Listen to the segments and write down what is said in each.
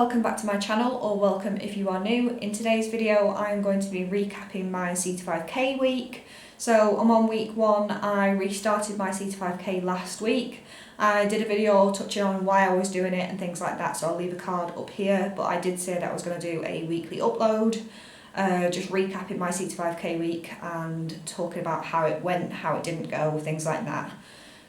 welcome back to my channel, or welcome if you are new. In today's video I am going to be recapping my C2 5K week. So I'm on week 1, I restarted my C2 5K last week. I did a video touching on why I was doing it and things like that, so I'll leave a card up here, but I did say that I was going to do a weekly upload, just recapping my C2 5K week and talking about how it went, how it didn't go, things like that.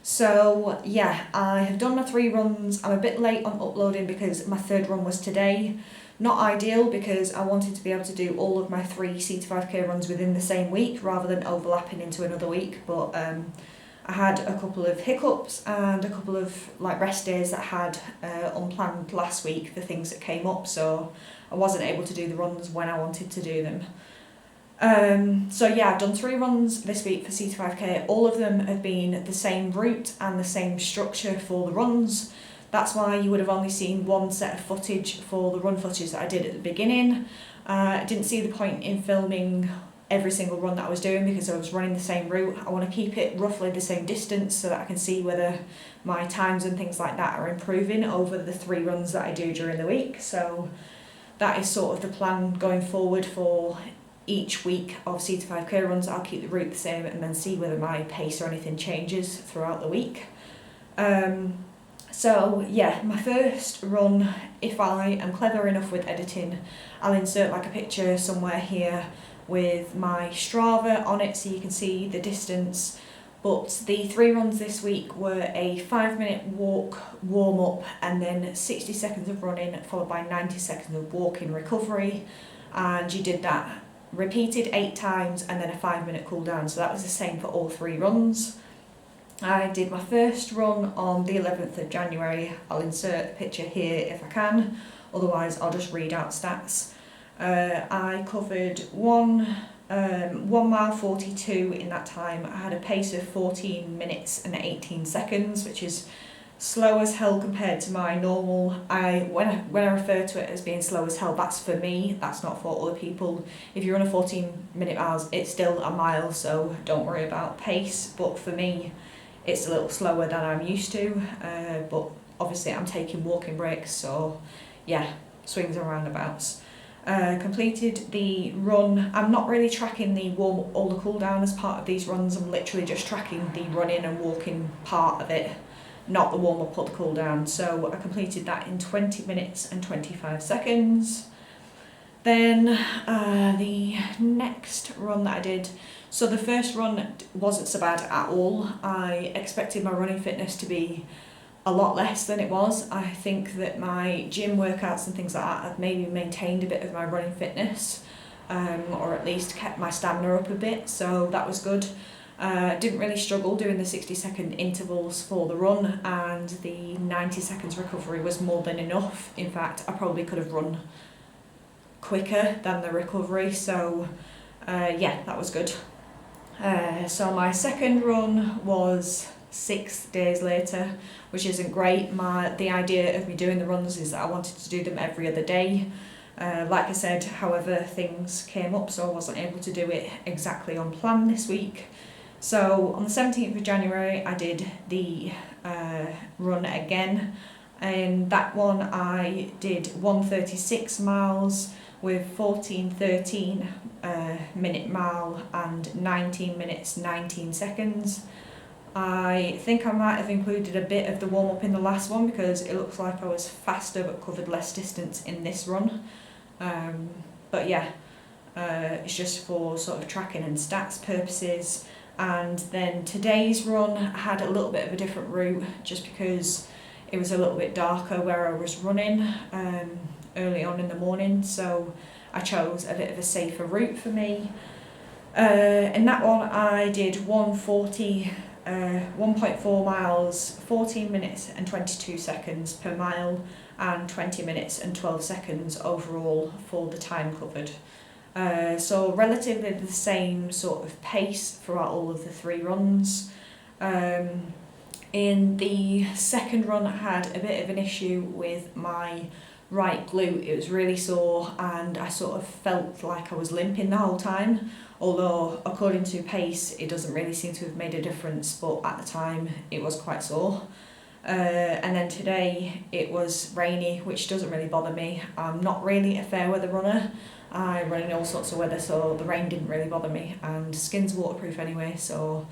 So yeah, I have done my 3 runs. I'm a bit late on uploading because my 3rd run was today. Not ideal because I wanted to be able to do all of my 3 C2 5K runs within the same week rather than overlapping into another week, but I had a couple of hiccups and a couple of rest days that I had unplanned last week for things that came up, so I wasn't able to do the runs when I wanted to do them. So yeah, I've done 3 runs this week for C2 5K. All of them have been the same route and the same structure for the runs. That's why you would have only seen one set of footage for the run footage that I did at the beginning. I didn't see the point in filming every single run that I was doing because I was running the same route. I want to keep it roughly the same distance so that I can see whether my times and things like that are improving over the 3 runs that I do during the week. So that is sort of the plan going forward for each week of C2 5K runs. I'll keep the route the same and then see whether my pace or anything changes throughout the week. So yeah, my first run, if I am clever enough with editing, I'll insert a picture somewhere here with my Strava on it so you can see the distance. But the 3 runs this week were a 5-minute walk warm up and then 60 seconds of running followed by 90 seconds of walking recovery, and you did that repeated 8 times and then a 5-minute cool down, so that was the same for all 3 runs. I did my first run on the 11th of January. I'll insert a picture here if I can, otherwise I'll just read out stats. I covered 1 mile 42 in that time. I had a pace of 14 minutes and 18 seconds, which is slow as hell compared to my normal. When I refer to it as being slow as hell, that's for me, that's not for other people. If you run a 14-minute miles, it's still a mile, so don't worry about pace, but for me it's a little slower than I'm used to, but obviously I'm taking walking breaks, so yeah, swings and roundabouts. Completed the run. I'm not really tracking the warm up or the cool down as part of these runs. I'm literally just tracking the running and walking part of it, not the warm up or the cool down. So I completed that in 20 minutes and 25 seconds. Then the next run that I did, so the first run wasn't so bad at all. I expected my running fitness to be a lot less than it was. I think that my gym workouts and things like that have maybe maintained a bit of my running fitness, or at least kept my stamina up a bit, so that was good. Didn't really struggle doing the 60-second intervals for the run, and the 90 seconds recovery was more than enough. In fact, I probably could have run quicker than the recovery, so yeah, that was good. So my second run was 6 days later, which isn't great. The idea of me doing the runs is that I wanted to do them every other day. Like I said, however, things came up, so I wasn't able to do it exactly on plan this week. So on the 17th of January I did the run again, and that one I did 136 miles with 14:13 minute mile and 19 minutes 19 seconds. I think I might have included a bit of the warm up in the last one because it looks like I was faster but covered less distance in this run. But yeah, it's just for sort of tracking and stats purposes. And then today's run had a little bit of a different route just because it was a little bit darker where I was running early on in the morning, so I chose a bit of a safer route for me. In that one I did 1.4 miles, 14 minutes and 22 seconds per mile, and 20 minutes and 12 seconds overall for the time covered. So relatively the same sort of pace throughout all of the 3 runs. In the second run I had a bit of an issue with my right glute. It was really sore and I sort of felt like I was limping the whole time, although according to pace it doesn't really seem to have made a difference, but at the time it was quite sore. And then today it was rainy, which doesn't really bother me. I'm not really a fair weather runner. I run in all sorts of weather, so the rain didn't really bother me, and skin's waterproof anyway, so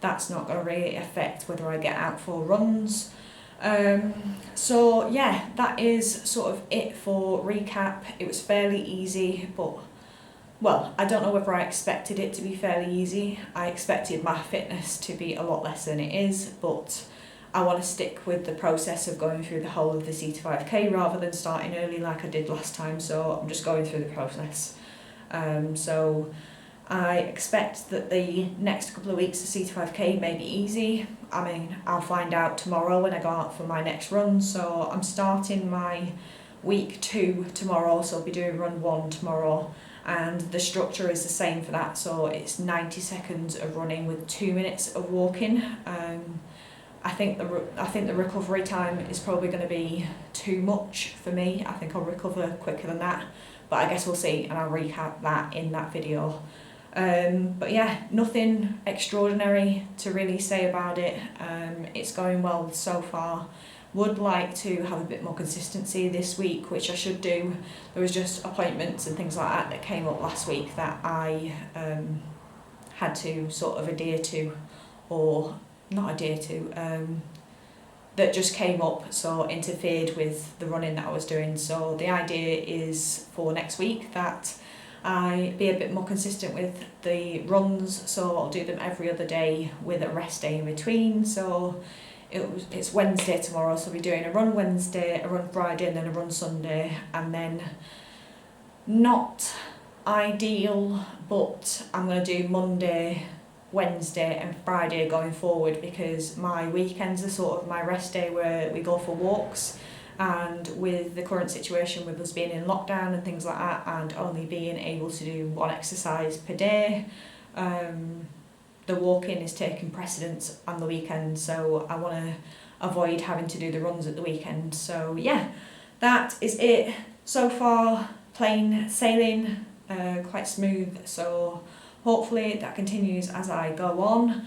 that's not going to really affect whether I get out for runs. So yeah, that is sort of it for recap. It was fairly easy, but well, I don't know whether I expected it to be fairly easy. I expected my fitness to be a lot less than it is, but I want to stick with the process of going through the whole of the C-to-5K rather than starting early like I did last time, so I'm just going through the process. So I expect that the next couple of weeks of C-to-5K may be easy. I mean, I'll find out tomorrow when I go out for my next run, so I'm starting my week 2 tomorrow, so I'll be doing run 1 tomorrow, and the structure is the same for that, so it's 90 seconds of running with 2 minutes of walking. I think the recovery time is probably going to be too much for me. I think I'll recover quicker than that, but I guess we'll see, and I'll recap that in that video. But yeah, nothing extraordinary to really say about it. It's going well so far. Would like to have a bit more consistency this week, which I should do. There was just appointments and things like that came up last week that I had to sort of adhere to, or not adhere to, that just came up, so interfered with the running that I was doing. So the idea is for next week that I be a bit more consistent with the runs, so I'll do them every other day with a rest day in between. So it's Wednesday tomorrow, so I'll be doing a run Wednesday, a run Friday, and then a run Sunday, and then not ideal, but I'm going to do Monday, Wednesday and Friday going forward, because my weekends are sort of my rest day where we go for walks, and with the current situation with us being in lockdown and things like that and only being able to do 1 exercise per day, the walking is taking precedence on the weekend, so I want to avoid having to do the runs at the weekend. So yeah, that is it so far. Plain sailing, quite smooth, so hopefully that continues as I go on.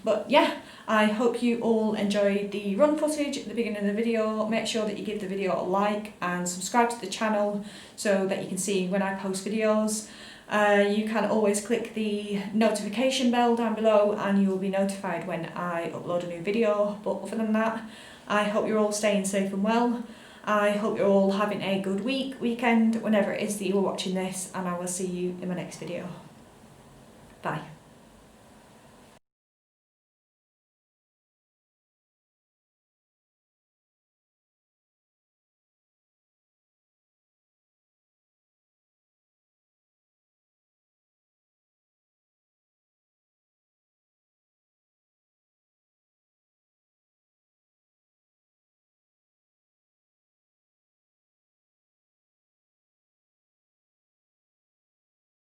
But yeah, I hope you all enjoyed the run footage at the beginning of the video. Make sure that you give the video a like and subscribe to the channel so that you can see when I post videos. You can always click the notification bell down below and you will be notified when I upload a new video. But other than that, I hope you're all staying safe and well. I hope you're all having a good weekend, whenever it is that you're watching this, and I will see you in my next video. Bye.